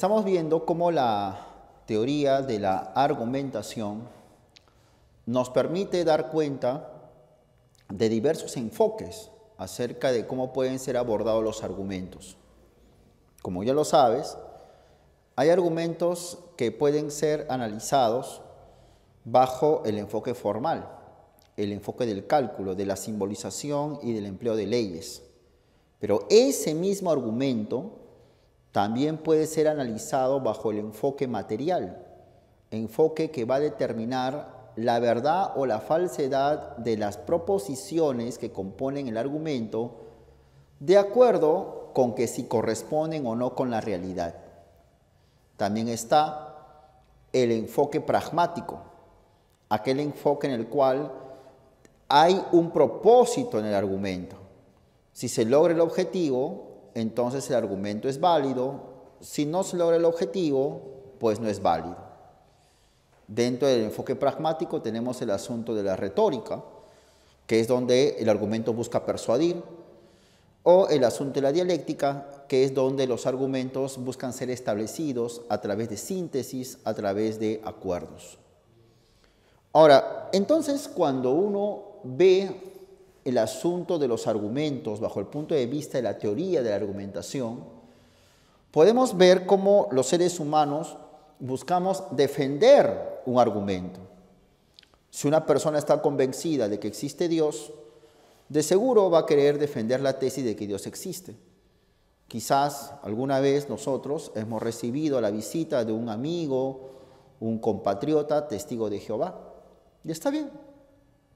Estamos viendo cómo la teoría de la argumentación nos permite dar cuenta de diversos enfoques acerca de cómo pueden ser abordados los argumentos. Como ya lo sabes, hay argumentos que pueden ser analizados bajo el enfoque formal, el enfoque del cálculo, de la simbolización y del empleo de leyes. Pero ese mismo argumento también puede ser analizado bajo el enfoque material, enfoque que va a determinar la verdad o la falsedad de las proposiciones que componen el argumento, de acuerdo con que si corresponden o no con la realidad. También está el enfoque pragmático, aquel enfoque en el cual hay un propósito en el argumento. Si se logra el objetivo, entonces el argumento es válido. Si no se logra el objetivo, pues no es válido. Dentro del enfoque pragmático tenemos el asunto de la retórica, que es donde el argumento busca persuadir, o el asunto de la dialéctica, que es donde los argumentos buscan ser establecidos a través de síntesis, a través de acuerdos. Ahora, entonces, cuando uno ve el asunto de los argumentos bajo el punto de vista de la teoría de la argumentación, podemos ver cómo los seres humanos buscamos defender un argumento. Si una persona está convencida de que existe Dios, de seguro va a querer defender la tesis de que Dios existe. Quizás alguna vez nosotros hemos recibido la visita de un amigo, un compatriota, testigo de Jehová. Y está bien.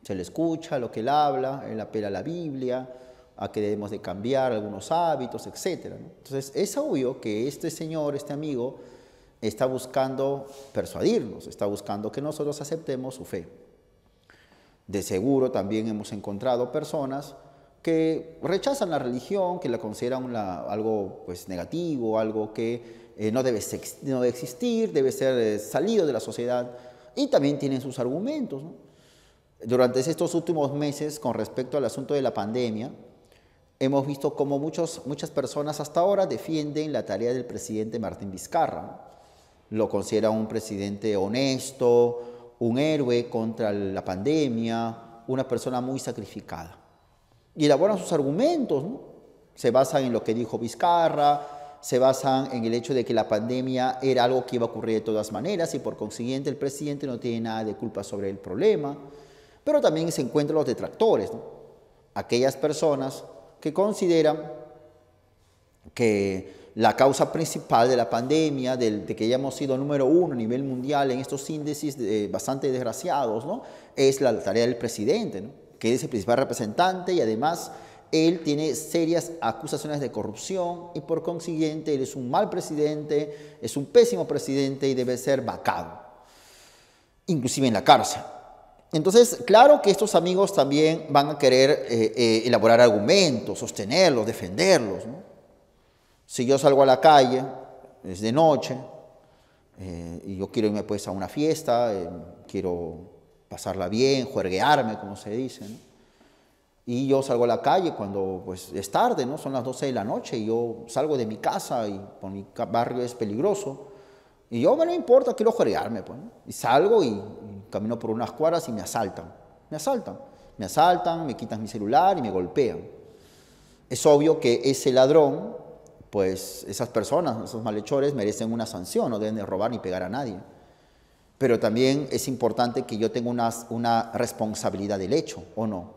Se le escucha lo que él habla, él apela a la Biblia, a que debemos de cambiar algunos hábitos, etc. Entonces, es obvio que este señor, este amigo, está buscando persuadirnos, está buscando que nosotros aceptemos su fe. De seguro también hemos encontrado personas que rechazan la religión, que la consideran algo pues, negativo, algo que no debe existir, debe ser salido de la sociedad, y también tienen sus argumentos, ¿no? Durante estos últimos meses, con respecto al asunto de la pandemia, hemos visto cómo muchas personas hasta ahora defienden la tarea del presidente Martín Vizcarra, ¿no? Lo consideran un presidente honesto, un héroe contra la pandemia, una persona muy sacrificada. Y elaboran sus argumentos, ¿no? Se basan en lo que dijo Vizcarra, se basan en el hecho de que la pandemia era algo que iba a ocurrir de todas maneras y por consiguiente el presidente no tiene nada de culpa sobre el problema. Pero también se encuentran los detractores, ¿no? Aquellas personas que consideran que la causa principal de la pandemia, de que hayamos sido número 1 a nivel mundial en estos índices bastante desgraciados, ¿no? Es la tarea del presidente, ¿no? Que es el principal representante y además él tiene serias acusaciones de corrupción y por consiguiente él es un mal presidente, es un pésimo presidente y debe ser vacado, inclusive en la cárcel. Entonces, claro que estos amigos también van a querer elaborar argumentos, sostenerlos, defenderlos, ¿no? Si yo salgo a la calle, es de noche, y yo quiero irme pues a una fiesta, quiero pasarla bien, juerguearme, como se dice, ¿no? Y yo salgo a la calle cuando pues, es tarde, ¿no? Son las 12 de la noche, y yo salgo de mi casa, y por mi barrio es peligroso, y yo, no importa, quiero juerguearme, pues, ¿no? Y salgo y camino por unas cuadras y me asaltan, me quitan mi celular y me golpean. Es obvio que ese ladrón, pues esas personas, esos malhechores merecen una sanción, no deben de robar ni pegar a nadie. Pero también es importante que yo tenga una responsabilidad del hecho, ¿o no?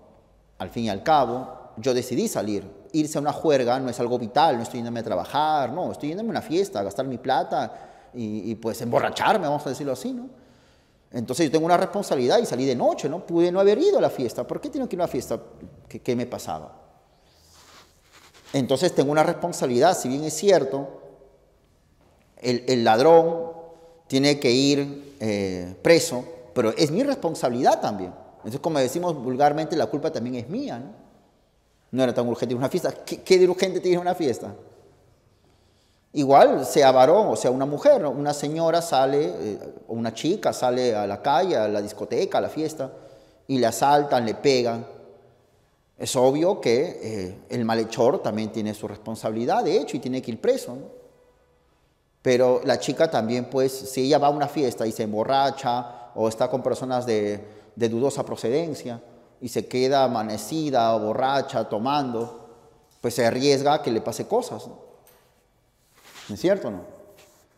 Al fin y al cabo, yo decidí salir. Irse a una juerga no es algo vital, no estoy yéndome a trabajar, no, estoy yéndome a una fiesta, a gastar mi plata y pues emborracharme, vamos a decirlo así, ¿no? Entonces yo tengo una responsabilidad y salí de noche, ¿no? Pude no haber ido a la fiesta. ¿Por qué tengo que ir a la fiesta? ¿Qué me pasaba? Entonces tengo una responsabilidad, si bien es cierto, el ladrón tiene que ir preso, pero es mi responsabilidad también. Entonces, como decimos vulgarmente, la culpa también es mía, ¿no? No era tan urgente ir a una fiesta. ¿Qué de urgente tiene una fiesta? Igual, sea varón o sea una mujer, ¿no? Una señora sale, o una chica sale a la calle, a la discoteca, a la fiesta, y le asaltan, le pegan. Es obvio que el malhechor también tiene su responsabilidad, de hecho, y tiene que ir preso, ¿no? Pero la chica también, pues, si ella va a una fiesta y se emborracha o está con personas de dudosa procedencia y se queda amanecida o borracha tomando, pues se arriesga a que le pase cosas, ¿no? ¿No es cierto o no?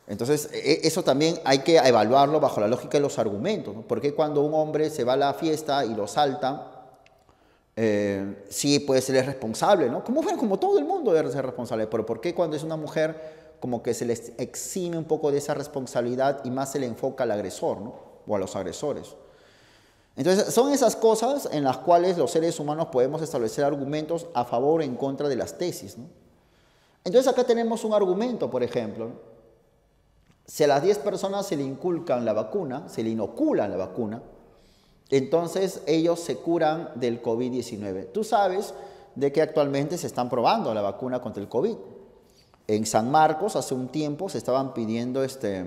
Entonces, eso también hay que evaluarlo bajo la lógica de los argumentos, ¿no? Porque cuando un hombre se va a la fiesta y lo saltan, sí puede ser responsable, ¿no? Como todo el mundo debe ser responsable, pero ¿por qué cuando es una mujer como que se les exime un poco de esa responsabilidad y más se le enfoca al agresor, ¿no? O a los agresores? Entonces, son esas cosas en las cuales los seres humanos podemos establecer argumentos a favor o en contra de las tesis, ¿no? Entonces, acá tenemos un argumento, por ejemplo, ¿no? Si a las 10 personas se le inculcan la vacuna, se le inoculan la vacuna, entonces ellos se curan del COVID-19. Tú sabes de que actualmente se están probando la vacuna contra el COVID. En San Marcos, hace un tiempo, se estaban pidiendo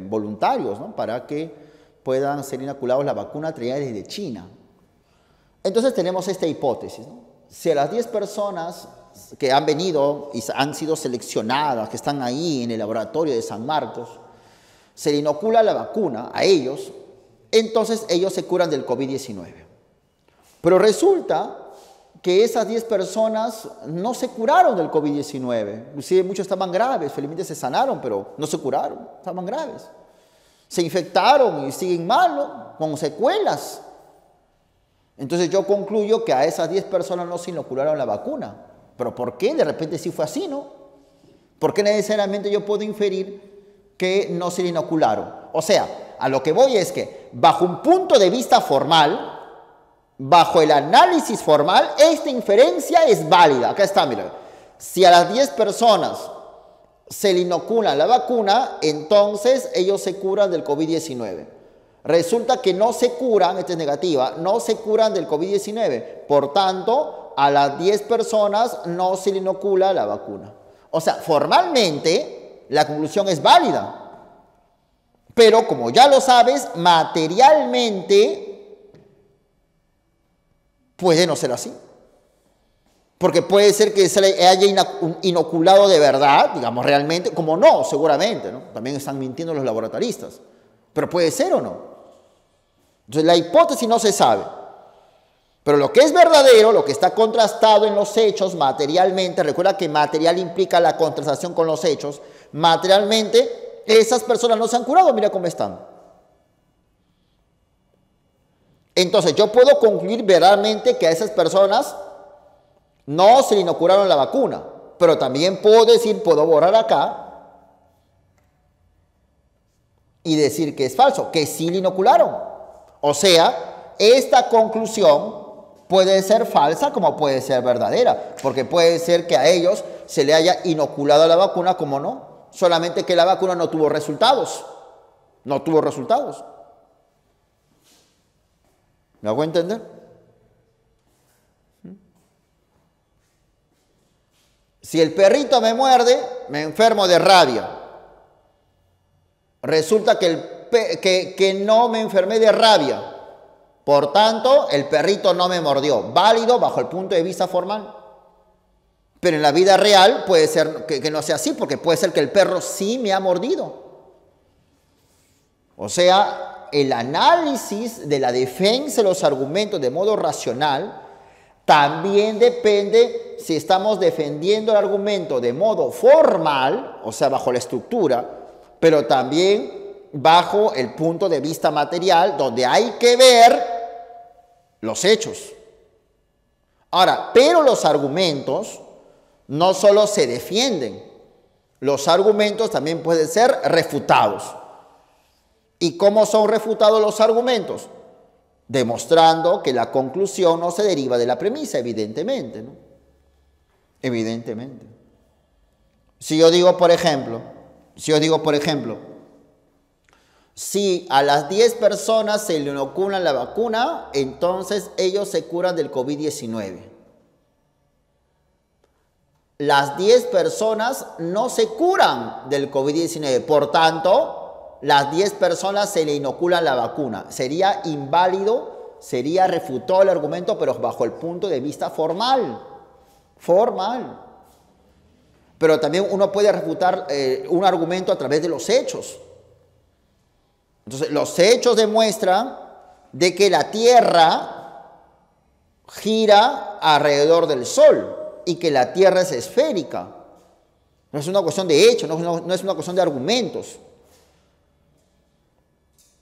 voluntarios, ¿no? Para que puedan ser inoculados la vacuna traída desde China. Entonces tenemos esta hipótesis, ¿no? Si a las 10 personas que han venido y han sido seleccionadas, que están ahí en el laboratorio de San Marcos, se le inocula la vacuna a ellos, entonces ellos se curan del COVID-19. Pero resulta que esas 10 personas no se curaron del COVID-19. Sí, muchos estaban graves, felizmente se sanaron, pero no se curaron, estaban graves. Se infectaron y siguen mal, ¿no? Con secuelas. Entonces yo concluyo que a esas 10 personas no se inocularon la vacuna. ¿Pero por qué? De repente sí fue así, ¿no? ¿Por qué necesariamente yo puedo inferir que no se le inocularon? O sea, a lo que voy es que bajo un punto de vista formal, bajo el análisis formal, esta inferencia es válida. Acá está, mira. Si a las 10 personas se le inocula la vacuna, entonces ellos se curan del COVID-19. Resulta que no se curan, esta es negativa, no se curan del COVID-19. Por tanto, a las 10 personas no se le inocula la vacuna. O sea, formalmente la conclusión es válida. Pero como ya lo sabes, materialmente puede no ser así. Porque puede ser que se le haya inoculado de verdad, digamos realmente, como no, seguramente, ¿no? También están mintiendo los laboratoristas. Pero puede ser o no. Entonces la hipótesis no se sabe. Pero lo que es verdadero, lo que está contrastado en los hechos materialmente, recuerda que material implica la contrastación con los hechos, materialmente esas personas no se han curado, mira cómo están. Entonces yo puedo concluir verdaderamente que a esas personas no se le inocularon la vacuna, pero también puedo decir, puedo borrar acá y decir que es falso, que sí le inocularon. O sea, esta conclusión puede ser falsa como puede ser verdadera, porque puede ser que a ellos se le haya inoculado la vacuna, como no, solamente que la vacuna no tuvo resultados, no tuvo resultados. ¿Me hago entender? Si el perrito me muerde, me enfermo de rabia. Resulta que no me enfermé de rabia. Por tanto, el perrito no me mordió. Válido bajo el punto de vista formal. Pero en la vida real puede ser que no sea así, porque puede ser que el perro sí me ha mordido. O sea, el análisis de la defensa de los argumentos de modo racional también depende si estamos defendiendo el argumento de modo formal, o sea, bajo la estructura, pero también bajo el punto de vista material, donde hay que ver los hechos. Ahora, pero los argumentos no solo se defienden, los argumentos también pueden ser refutados. ¿Y cómo son refutados los argumentos? Demostrando que la conclusión no se deriva de la premisa, evidentemente, ¿no? Evidentemente. Si yo digo, por ejemplo, si a las 10 personas se le inoculan la vacuna, entonces ellos se curan del COVID-19. Las 10 personas no se curan del COVID-19, por tanto, las 10 personas se le inoculan la vacuna. Sería inválido, sería refutado el argumento, pero bajo el punto de vista formal. Formal. pero también uno puede refutar un argumento a través de los hechos. Entonces, los hechos demuestran de que la Tierra gira alrededor del Sol y que la Tierra es esférica. No es una cuestión de hechos, no es una cuestión de argumentos.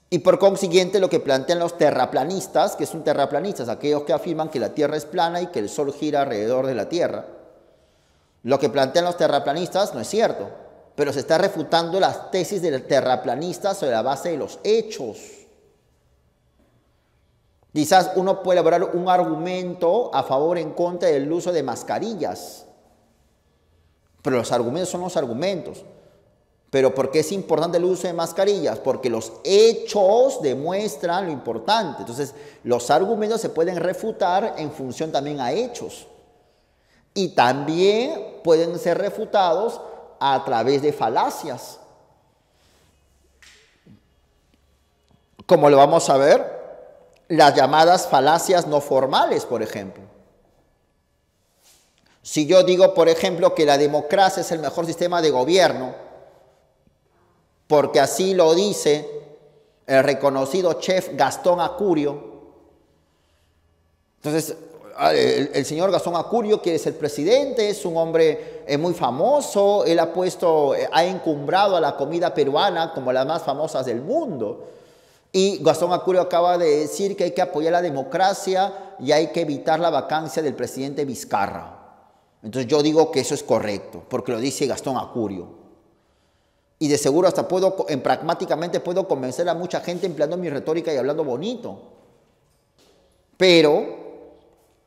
Y por consiguiente lo que plantean los terraplanistas, que son terraplanistas, aquellos que afirman que la Tierra es plana y que el Sol gira alrededor de la Tierra, lo que plantean los terraplanistas no es cierto, pero se está refutando las tesis de los terraplanistas sobre la base de los hechos. Quizás uno puede elaborar un argumento a favor o en contra del uso de mascarillas, pero los argumentos son los argumentos. ¿Pero por qué es importante el uso de mascarillas? Porque los hechos demuestran lo importante. Entonces, los argumentos se pueden refutar en función también a hechos. Y también pueden ser refutados a través de falacias. Como lo vamos a ver, las llamadas falacias no formales, por ejemplo. Si yo digo, por ejemplo, que la democracia es el mejor sistema de gobierno, porque así lo dice el reconocido chef Gastón Acurio. Entonces, el señor Gastón Acurio quiere ser presidente, es un hombre muy famoso, él ha encumbrado a la comida peruana como las más famosas del mundo. Y Gastón Acurio acaba de decir que hay que apoyar la democracia y hay que evitar la vacancia del presidente Vizcarra. Entonces yo digo que eso es correcto, porque lo dice Gastón Acurio. Y de seguro hasta pragmáticamente puedo convencer a mucha gente empleando mi retórica y hablando bonito. Pero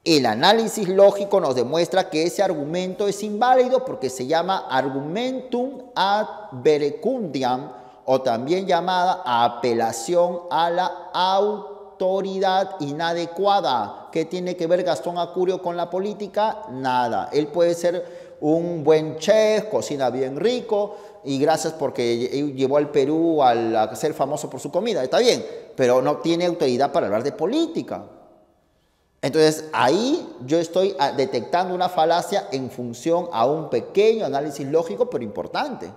el análisis lógico nos demuestra que ese argumento es inválido porque se llama argumentum ad verecundiam, o también llamada apelación a la autoridad inadecuada. ¿Qué tiene que ver Gastón Acurio con la política? Nada. Él puede ser un buen chef, cocina bien rico, y gracias porque llevó al Perú a ser famoso por su comida. Está bien, pero no tiene autoridad para hablar de política. Entonces, ahí yo estoy detectando una falacia en función a un pequeño análisis lógico, pero importante.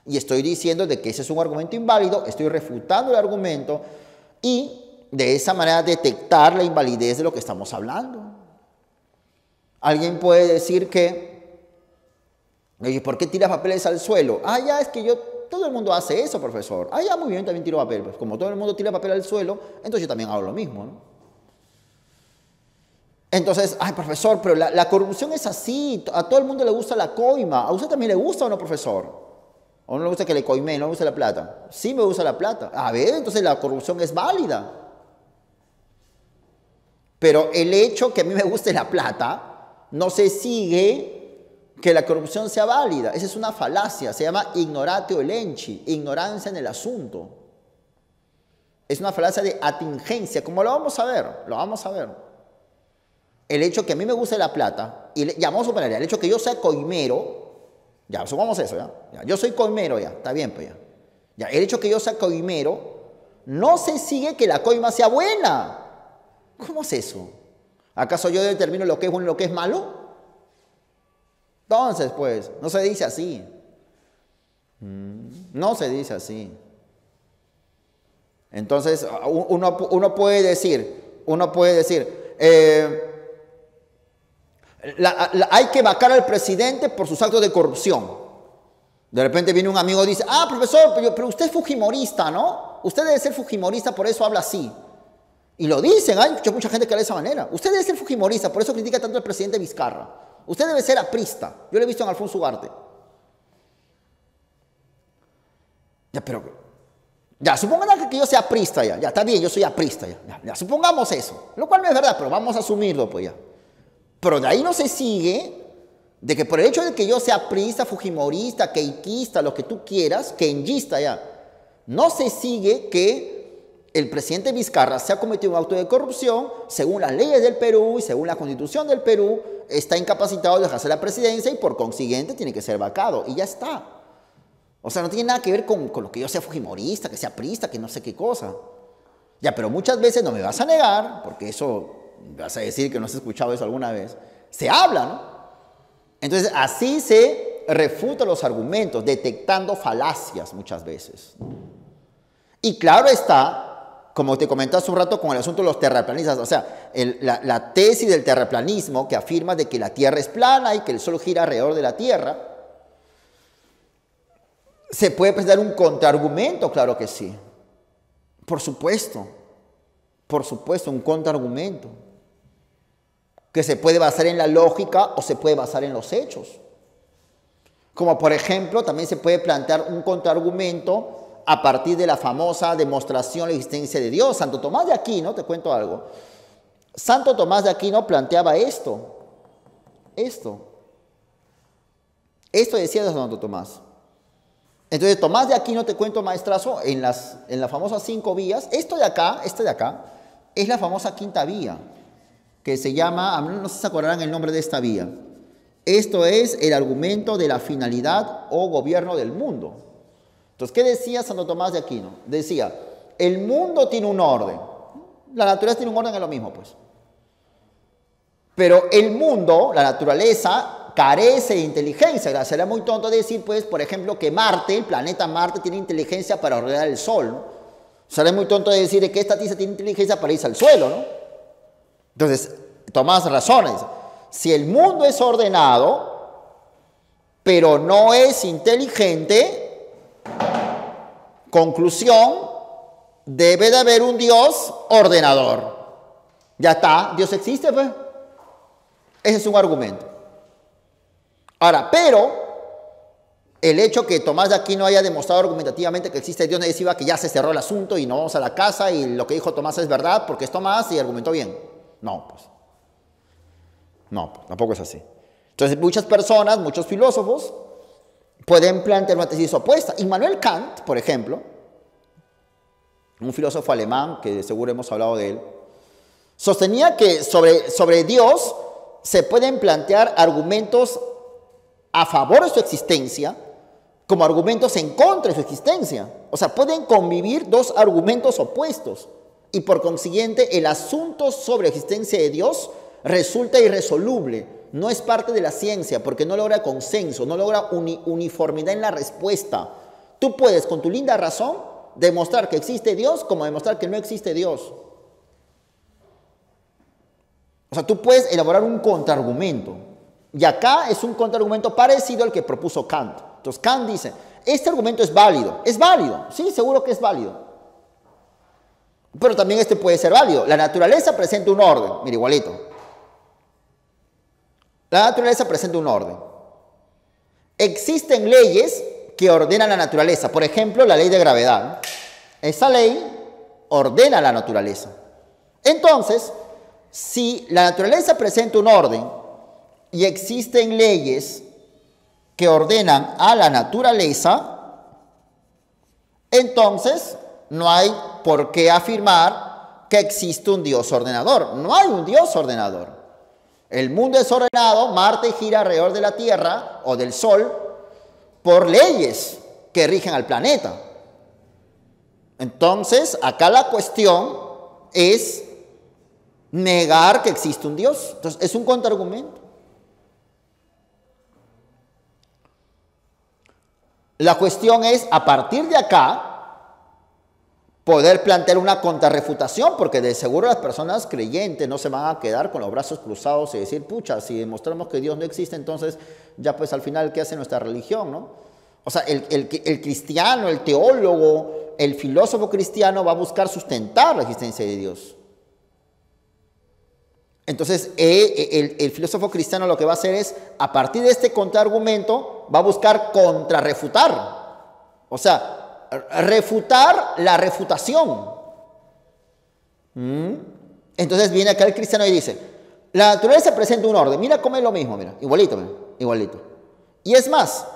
Y estoy diciendo de que ese es un argumento inválido, estoy refutando el argumento y de esa manera detectar la invalidez de lo que estamos hablando. Alguien puede decir que, oye, ¿por qué tiras papeles al suelo? Ah, ya, es que todo el mundo hace eso, profesor. Ah, ya, muy bien, también tiro papel. Pues como todo el mundo tira papel al suelo, entonces yo también hago lo mismo, ¿no? Entonces, ay, profesor, pero la corrupción es así, a todo el mundo le gusta la coima. ¿A usted también le gusta o no, profesor? ¿O no le gusta que le coimeen, no le gusta la plata? Sí me gusta la plata. A ver, entonces la corrupción es válida. Pero el hecho que a mí me guste la plata no se sigue que la corrupción sea válida. Esa es una falacia, se llama ignoratio elenchi, ignorancia en el asunto. Es una falacia de atingencia, como lo vamos a ver, El hecho que a mí me guste la plata, ya vamos a suponer, el hecho que yo sea coimero, ya, supongamos eso, ya. Yo soy coimero, ya, está bien, pues ya. El hecho que yo sea coimero, no se sigue que la coima sea buena. ¿Cómo es eso? ¿Acaso yo determino lo que es bueno y lo que es malo? Entonces, pues, no se dice así. No se dice así. Entonces, uno puede decir, hay que vacar al presidente por sus actos de corrupción. De repente viene un amigo y dice, ah, profesor, pero usted es fujimorista, ¿no? Usted debe ser fujimorista, por eso habla así. Y lo dicen, hay mucha gente que habla de esa manera. Usted debe ser fujimorista, por eso critica tanto al presidente Vizcarra. Usted debe ser aprista. Yo lo he visto en Alfonso Ugarte. Ya, supongan que yo sea aprista ya. Ya, está bien, yo soy aprista ya. Supongamos eso. Lo cual no es verdad, pero vamos a asumirlo, pues ya. Pero de ahí no se sigue de que por el hecho de que yo sea aprista, fujimorista, queiquista, lo que tú quieras, quenllista ya, no se sigue que el presidente Vizcarra se ha cometido un acto de corrupción, según las leyes del Perú y según la Constitución del Perú, está incapacitado de ejercer la presidencia y por consiguiente tiene que ser vacado. Y ya está. O sea, no tiene nada que ver con lo que yo sea fujimorista, que sea aprista, que no sé qué cosa. Ya, pero muchas veces no me vas a negar, porque eso, vas a decir que no has escuchado eso alguna vez, se habla, ¿no? Entonces, así se refuta los argumentos, detectando falacias muchas veces. Y claro está, como te comenté hace un rato con el asunto de los terraplanistas, o sea, la tesis del terraplanismo que afirma de que la Tierra es plana y que el Sol gira alrededor de la Tierra, ¿se puede presentar un contraargumento? Claro que sí. Por supuesto, un contraargumento que se puede basar en la lógica o se puede basar en los hechos. Como por ejemplo, también se puede plantear un contraargumento a partir de la famosa demostración de la existencia de Dios. Santo Tomás de Aquino, te cuento algo. Santo Tomás de Aquino planteaba esto. Esto decía de Santo Tomás. Entonces, Tomás de Aquino, te cuento, maestrazo, en las famosas 5 vías, esto de acá, es la famosa quinta vía, que se llama, no sé si se acordarán el nombre de esta vía. Esto es el argumento de la finalidad o gobierno del mundo. Entonces, ¿qué decía Santo Tomás de Aquino? Decía, el mundo tiene un orden. La naturaleza tiene un orden, es lo mismo, pues. Pero el mundo, la naturaleza, carece de inteligencia. Será muy tonto decir, pues, por ejemplo, que Marte, el planeta Marte, tiene inteligencia para ordenar el Sol, ¿no? Será muy tonto decir que esta tiza tiene inteligencia para irse al suelo, ¿no? Entonces, Tomás razones. Si el mundo es ordenado, pero no es inteligente, conclusión, debe de haber un Dios ordenador. Ya está, Dios existe, pues. Ese es un argumento. Ahora, pero el hecho que Tomás de Aquino haya demostrado argumentativamente que existe Dios no decía que ya se cerró el asunto y no vamos a la casa y lo que dijo Tomás es verdad porque es Tomás y argumentó bien. No, pues tampoco es así. Entonces, muchas personas, muchos filósofos pueden plantear una tesis opuesta. Immanuel Kant, por ejemplo, un filósofo alemán que seguro hemos hablado de él, sostenía que sobre Dios se pueden plantear argumentos a favor de su existencia como argumentos en contra de su existencia. O sea, pueden convivir dos argumentos opuestos y por consiguiente el asunto sobre la existencia de Dios resulta irresoluble. No es parte de la ciencia porque no logra consenso, no logra uniformidad en la respuesta. Tú puedes con tu linda razón demostrar que existe Dios como demostrar que no existe Dios. O sea, tú puedes elaborar un contraargumento. Y acá es un contraargumento parecido al que propuso Kant. Entonces Kant dice, este argumento es válido. ¿Es válido? Sí, seguro que es válido. Pero también este puede ser válido. La naturaleza presenta un orden. Mira, igualito. La naturaleza presenta un orden. Existen leyes que ordenan la naturaleza. Por ejemplo, la ley de gravedad. Esa ley ordena la naturaleza. Entonces, si la naturaleza presenta un orden y existen leyes que ordenan a la naturaleza, entonces no hay por qué afirmar que existe un Dios ordenador. No hay un Dios ordenador. El mundo es ordenado, Marte gira alrededor de la Tierra o del Sol por leyes que rigen al planeta. Entonces, acá la cuestión es negar que existe un Dios. Entonces, es un contraargumento. La cuestión es, a partir de acá, poder plantear una contrarrefutación, porque de seguro las personas creyentes no se van a quedar con los brazos cruzados y decir, pucha, si demostramos que Dios no existe, entonces ya pues al final, ¿qué hace nuestra religión, no? O sea, el cristiano, el teólogo, el filósofo cristiano va a buscar sustentar la existencia de Dios. Entonces, el filósofo cristiano lo que va a hacer es, a partir de este contraargumento, va a buscar contrarrefutar. O sea, refutar la refutación. Entonces viene acá el cristiano y dice, la naturaleza presenta un orden. Mira cómo es lo mismo, mira, igualito, mira, igualito. Y es más,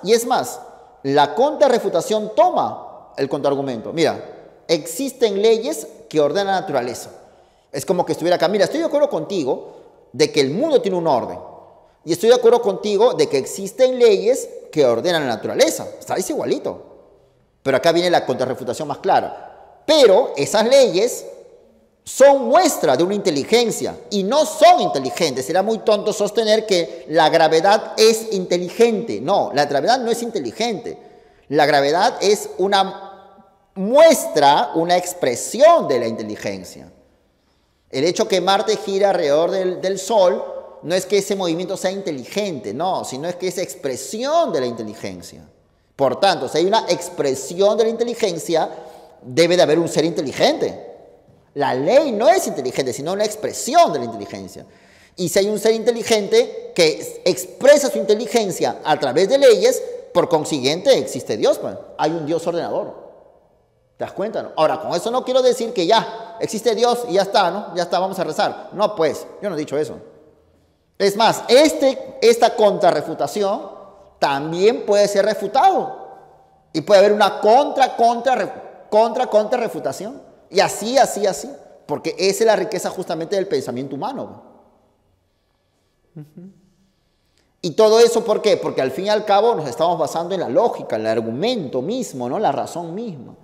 la contrarrefutación toma el contraargumento. Mira, existen leyes que ordenan la naturaleza. Es como que estuviera acá, mira, estoy de acuerdo contigo de que el mundo tiene un orden. Y estoy de acuerdo contigo de que existen leyes que ordenan la naturaleza. Está igualito. Pero acá viene la contrarrefutación más clara. Pero esas leyes son muestra de una inteligencia y no son inteligentes. Será muy tonto sostener que la gravedad es inteligente. No, la gravedad no es inteligente. La gravedad es una muestra, una expresión de la inteligencia. El hecho que Marte gira alrededor del Sol no es que ese movimiento sea inteligente, no, sino es que es expresión de la inteligencia. Por tanto, si hay una expresión de la inteligencia, debe de haber un ser inteligente. La ley no es inteligente, sino una expresión de la inteligencia. Y si hay un ser inteligente que expresa su inteligencia a través de leyes, por consiguiente existe Dios, pues. Hay un Dios ordenador. ¿Te das cuenta, no? Ahora, con eso no quiero decir que ya existe Dios y ya está, ¿no? Ya está, vamos a rezar. No, pues, yo no he dicho eso. Es más, esta contrarrefutación también puede ser refutado. Y puede haber una contra-refutación. Y así. Porque esa es la riqueza justamente del pensamiento humano. Y todo eso, ¿por qué? Porque al fin y al cabo nos estamos basando en la lógica, en el argumento mismo, ¿no? La razón misma.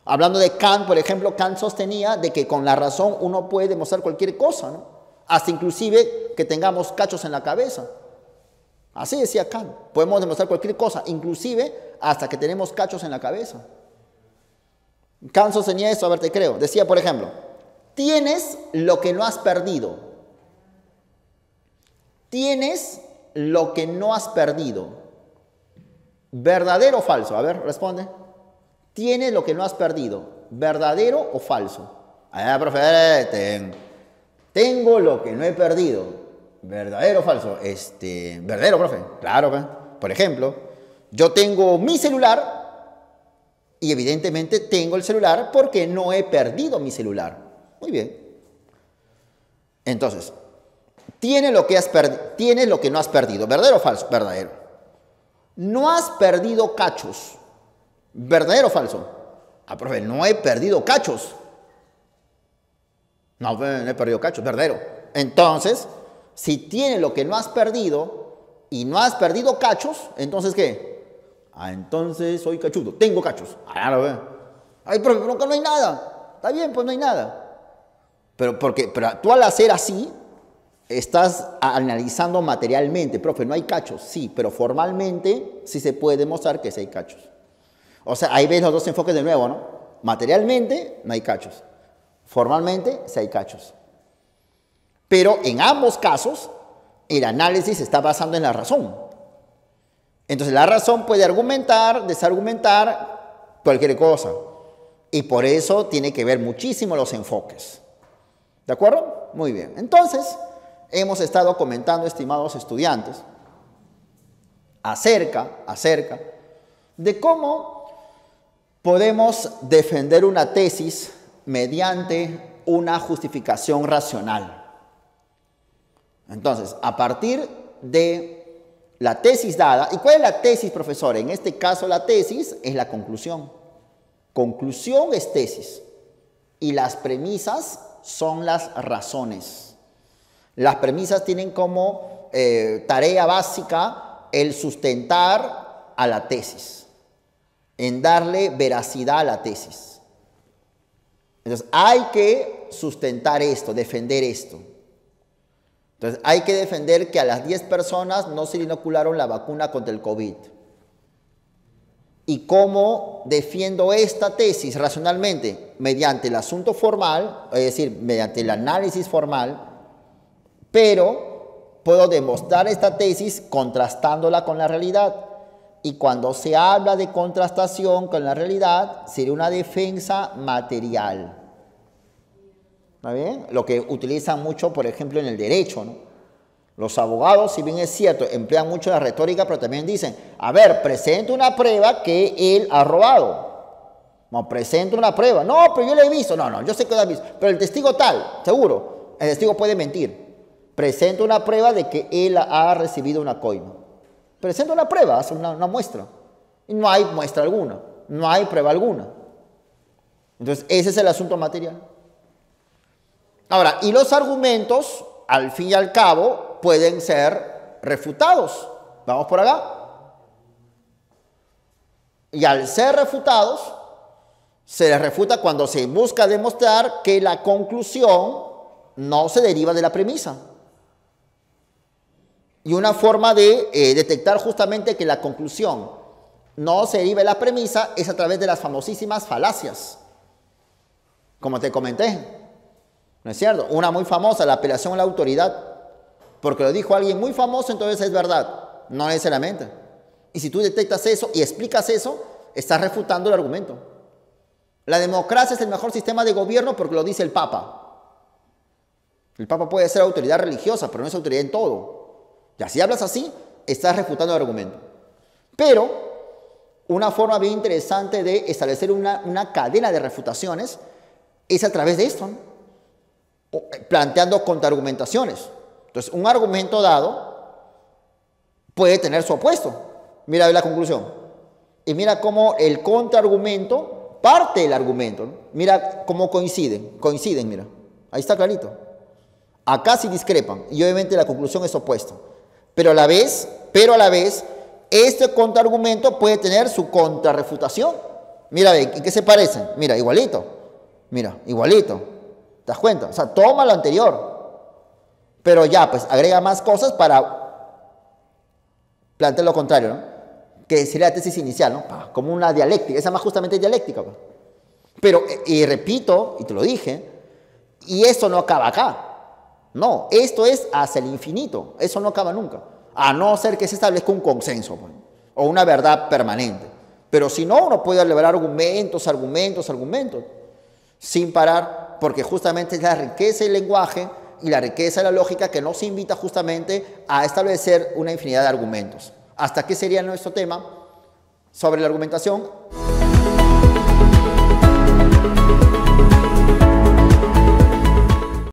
Hablando de Kant, por ejemplo, Kant sostenía de que con la razón uno puede demostrar cualquier cosa, ¿no? Hasta inclusive que tengamos cachos en la cabeza. Así decía Kant. Podemos demostrar cualquier cosa, inclusive hasta que tenemos cachos en la cabeza. Kant sostenía eso, a ver, te creo. Decía, por ejemplo, tienes lo que no has perdido. Tienes lo que no has perdido. ¿Verdadero o falso? A ver, responde. Tienes lo que no has perdido. ¿Verdadero o falso? Profe, tengo lo que no he perdido. ¿Verdadero o falso? Verdadero, profe. Claro, profe. Por ejemplo, yo tengo mi celular y evidentemente tengo el celular porque no he perdido mi celular. Muy bien. Entonces, tienes lo que no has perdido. ¿Verdadero o falso? Verdadero. No has perdido cachos. ¿Verdadero o falso? Profe, no he perdido cachos. No he perdido cachos. Verdadero. Entonces, si tienes lo que no has perdido y no has perdido cachos, ¿entonces qué? Entonces soy cachudo. Tengo cachos. Lo veo. Profe, pero no hay nada. Está bien, pues no hay nada. Pero tú al hacer así, estás analizando materialmente. Profe, no hay cachos. Sí, pero formalmente sí se puede demostrar que sí hay cachos. O sea, ahí ves los dos enfoques de nuevo, ¿no? Materialmente no hay cachos. Formalmente sí hay cachos. Pero en ambos casos, el análisis se está basando en la razón. Entonces, la razón puede argumentar, desargumentar cualquier cosa. Y por eso tiene que ver muchísimo los enfoques. ¿De acuerdo? Muy bien. Entonces, hemos estado comentando, estimados estudiantes, acerca de cómo podemos defender una tesis mediante una justificación racional. Entonces, a partir de la tesis dada, ¿y cuál es la tesis, profesor? En este caso, la tesis es la conclusión. Conclusión es tesis. Y las premisas son las razones. Las premisas tienen como tarea básica el sustentar a la tesis, en darle veracidad a la tesis. Entonces, hay que sustentar esto, defender esto. Entonces, hay que defender que a las 10 personas no se le inocularon la vacuna contra el COVID. ¿Y cómo defiendo esta tesis racionalmente? Mediante el asunto formal, es decir, mediante el análisis formal, pero puedo demostrar esta tesis contrastándola con la realidad. Y cuando se habla de contrastación con la realidad, sería una defensa material. ¿Está bien? Lo que utilizan mucho, por ejemplo, en el derecho, ¿no? Los abogados, si bien es cierto, emplean mucho la retórica, pero también dicen, a ver, presenta una prueba que él ha robado. No, presenta una prueba. No, pero yo la he visto. No, yo sé que la he visto. Pero el testigo tal, seguro, el testigo puede mentir. Presenta una prueba de que él ha recibido una coima. Presenta una prueba, hace una muestra. Y no hay muestra alguna, no hay prueba alguna. Entonces, ese es el asunto material. Ahora, y los argumentos, al fin y al cabo, pueden ser refutados. Vamos por acá. Y al ser refutados, Se les refuta cuando se busca demostrar que la conclusión no se deriva de la premisa. Y una forma de detectar justamente que la conclusión no se deriva de la premisa es a través de las famosísimas falacias. Como te comenté, ¿no es cierto? Una muy famosa, la apelación a la autoridad. Porque lo dijo alguien muy famoso, entonces es verdad. No necesariamente. Y si tú detectas eso y explicas eso, estás refutando el argumento. La democracia es el mejor sistema de gobierno porque lo dice el Papa. El Papa puede ser autoridad religiosa, pero no es autoridad en todo. Ya si hablas así, estás refutando el argumento. Pero una forma bien interesante de establecer una cadena de refutaciones es a través de esto, ¿no? Planteando contraargumentaciones. Entonces, un argumento dado puede tener su opuesto. Mira la conclusión. Y mira cómo el contraargumento parte del argumento, ¿no? Mira cómo coinciden, mira. Ahí está clarito. Acá sí discrepan y obviamente la conclusión es opuesta. Pero a la vez, este contraargumento puede tener su contrarrefutación. Mira, ve, ¿en qué se parecen? Mira, igualito. Mira, igualito. ¿Te das cuenta? O sea, toma lo anterior. Pero ya, pues, agrega más cosas para plantear lo contrario, ¿no? Que sería la tesis inicial, ¿no? Como una dialéctica. Esa más justamente es dialéctica, pues. Pero, y repito, y te lo dije, y esto no acaba acá. No, esto es hacia el infinito. Eso no acaba nunca. A no ser que se establezca un consenso, pues, o una verdad permanente. Pero si no, uno puede elevar argumentos, sin parar, porque justamente es la riqueza del lenguaje y la riqueza de la lógica que nos invita justamente a establecer una infinidad de argumentos. ¿Hasta qué sería nuestro tema sobre la argumentación?